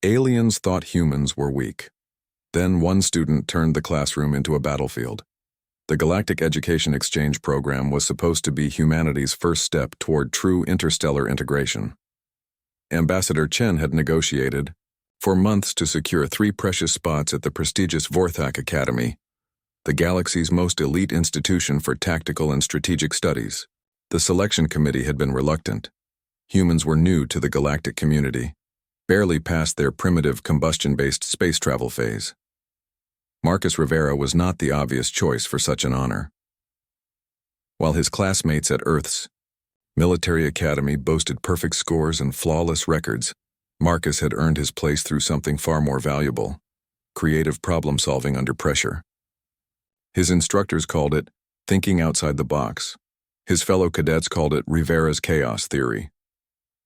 Aliens thought humans were weak. Then one student turned the classroom into a battlefield. The Galactic Education Exchange Program was supposed to be humanity's first step toward true interstellar integration. Ambassador Chen had negotiated for months to secure 3 precious spots at the prestigious Vorthak Academy, the galaxy's most elite institution for tactical and strategic studies. The selection committee had been reluctant. Humans were new to the galactic community, barely past their primitive combustion-based space travel phase. Marcus Rivera was not the obvious choice for such an honor. While his classmates at Earth's military academy boasted perfect scores and flawless records, Marcus had earned his place through something far more valuable: creative problem-solving under pressure. His instructors called it thinking outside the box. His fellow cadets called it Rivera's chaos theory.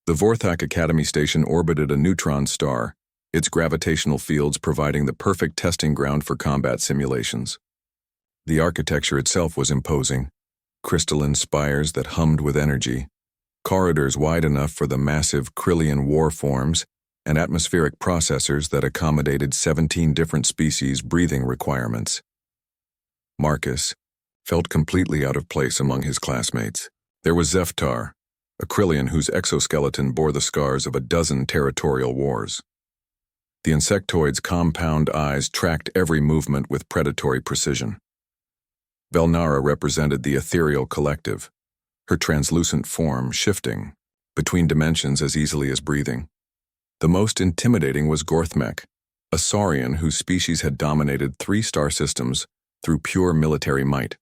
The Vorthak Academy station orbited a neutron star, its gravitational fields providing the perfect testing ground for combat simulations. The architecture itself was imposing: crystalline spires that hummed with energy, corridors wide enough for the massive Krillian war forms, and atmospheric processors that accommodated 17 different species' breathing requirements. Marcus felt completely out of place among his classmates. There was Zeftar, a Krillian whose exoskeleton bore the scars of a dozen territorial wars. The insectoid's compound eyes tracked every movement with predatory precision. Velnara represented the ethereal collective, her translucent form shifting between dimensions as easily as breathing. The most intimidating was Gorthmek, a saurian whose species had dominated 3 star systems through pure military might.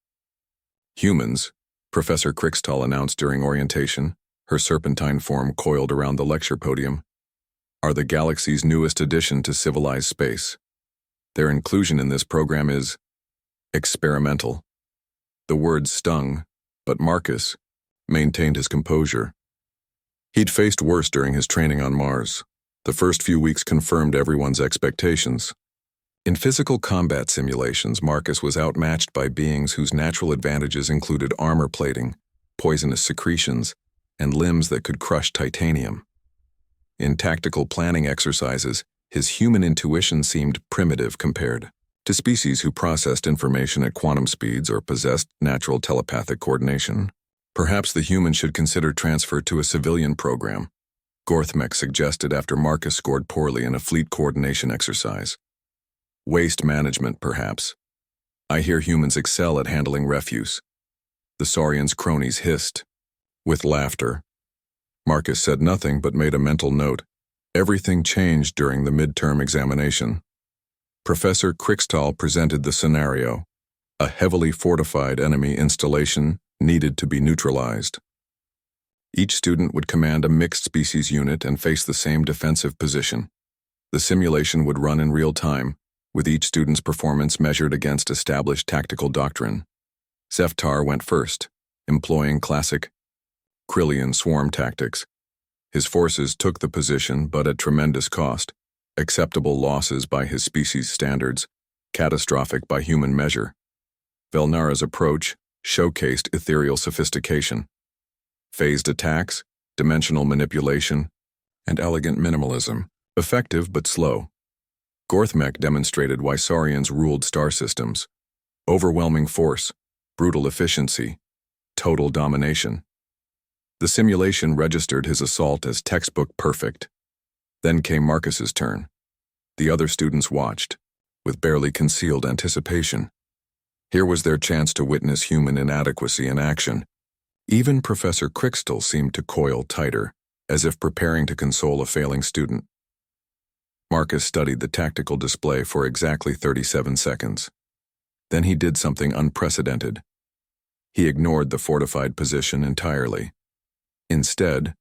Humans, Professor Krixtal announced during orientation, her serpentine form coiled around the lecture podium, are the galaxy's newest addition to civilized space. Their inclusion in this program is experimental. The words stung, but Marcus maintained his composure. He'd faced worse during his training on Mars. The first few weeks confirmed everyone's expectations. In physical combat simulations, Marcus was outmatched by beings whose natural advantages included armor plating, poisonous secretions, and limbs that could crush titanium. In tactical planning exercises, his human intuition seemed primitive compared to species who processed information at quantum speeds or possessed natural telepathic coordination. Perhaps the human should consider transfer to a civilian program, Gorthmek suggested after Marcus scored poorly in a fleet coordination exercise. Waste management, perhaps. I hear humans excel at handling refuse. The Saurian's cronies hissed with laughter. Marcus said nothing but made a mental note. Everything changed during the midterm examination. Professor Krixtal presented the scenario. A heavily fortified enemy installation needed to be neutralized. Each student would command a mixed species unit and face the same defensive position. The simulation would run in real time, with each student's performance measured against established tactical doctrine. Zeftar went first, employing classic Krillian swarm tactics. His forces took the position, but at tremendous cost. Acceptable losses by his species' standards, catastrophic by human measure. Velnara's approach showcased ethereal sophistication. Phased attacks, dimensional manipulation, and elegant minimalism, effective but slow. Gorthmek demonstrated why Saurians ruled star systems. Overwhelming force, brutal efficiency, total domination. The simulation registered his assault as textbook perfect. Then came Marcus's turn. The other students watched, with barely concealed anticipation. Here was their chance to witness human inadequacy in action. Even Professor Krixtal seemed to coil tighter, as if preparing to console a failing student. Marcus studied the tactical display for exactly 37 seconds. Then he did something unprecedented. He ignored the fortified position entirely. Instead,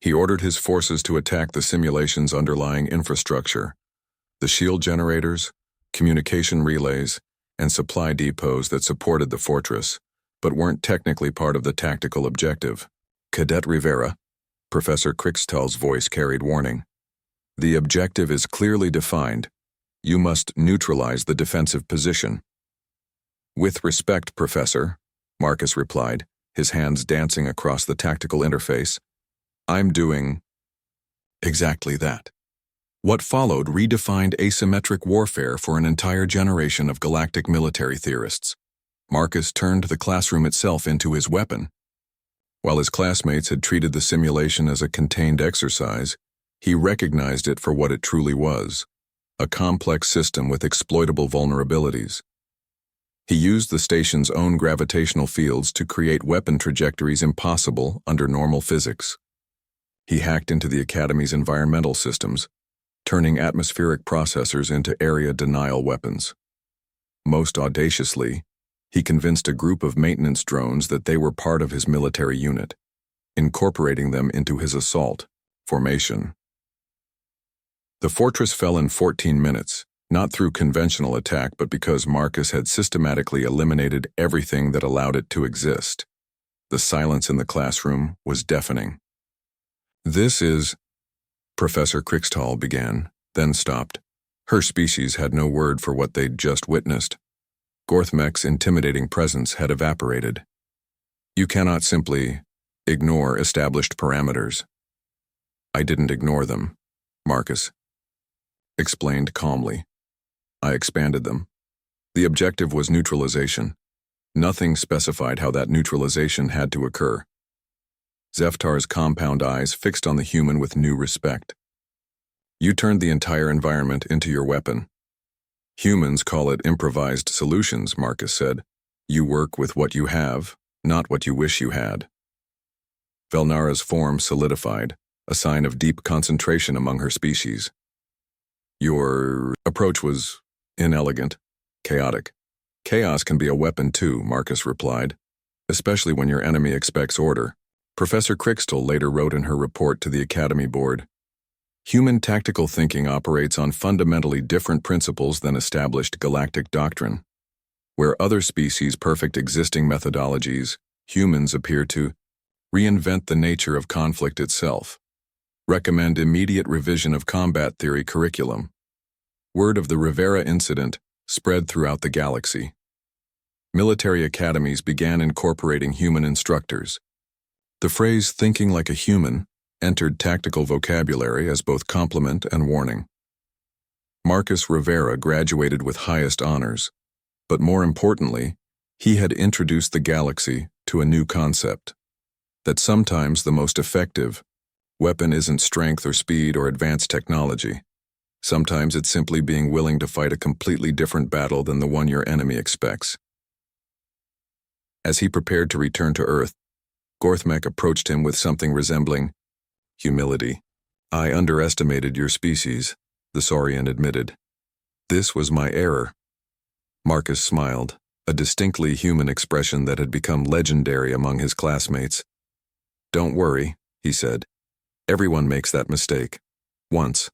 he ordered his forces to attack the simulation's underlying infrastructure, the shield generators, communication relays, and supply depots that supported the fortress, but weren't technically part of the tactical objective. Cadet Rivera, Professor Krixtal's voice carried warning. The objective is clearly defined. You must neutralize the defensive position. With respect, Professor, Marcus replied, his hands dancing across the tactical interface. I'm doing exactly that. What followed redefined asymmetric warfare for an entire generation of galactic military theorists. Marcus turned the classroom itself into his weapon. While his classmates had treated the simulation as a contained exercise, he recognized it for what it truly was, a complex system with exploitable vulnerabilities. He used the station's own gravitational fields to create weapon trajectories impossible under normal physics. He hacked into the Academy's environmental systems, turning atmospheric processors into area denial weapons. Most audaciously, he convinced a group of maintenance drones that they were part of his military unit, incorporating them into his assault formation. The fortress fell in 14 minutes, not through conventional attack but because Marcus had systematically eliminated everything that allowed it to exist. The silence in the classroom was deafening. "This is..." Professor Krixtall began, then stopped. Her species had no word for what they'd just witnessed. Gorthmek's intimidating presence had evaporated. "You cannot simply ignore established parameters." "I didn't ignore them," Marcus explained calmly. "I expanded them. The objective was neutralization. Nothing specified how that neutralization had to occur." Zeftar's compound eyes fixed on the human with new respect. "You turned the entire environment into your weapon." "Humans call it improvised solutions," Marcus said. "You work with what you have, not what you wish you had." Velnara's form solidified, a sign of deep concentration among her species. "Your approach was inelegant, chaotic." "Chaos can be a weapon too," Marcus replied, "especially when your enemy expects order." Professor Krixtall later wrote in her report to the Academy Board, "Human tactical thinking operates on fundamentally different principles than established galactic doctrine. Where other species perfect existing methodologies, humans appear to reinvent the nature of conflict itself. Recommend immediate revision of combat theory curriculum." Word of the Rivera incident spread throughout the galaxy. Military academies began incorporating human instructors. The phrase "thinking like a human" entered tactical vocabulary as both compliment and warning. Marcus Rivera graduated with highest honors, but more importantly, he had introduced the galaxy to a new concept, that sometimes the most effective weapon isn't strength or speed or advanced technology. Sometimes it's simply being willing to fight a completely different battle than the one your enemy expects. As he prepared to return to Earth, Gorthmek approached him with something resembling humility. "I underestimated your species," the Saurian admitted. "This was my error." Marcus smiled, a distinctly human expression that had become legendary among his classmates. "Don't worry," he said. "Everyone makes that mistake. Once."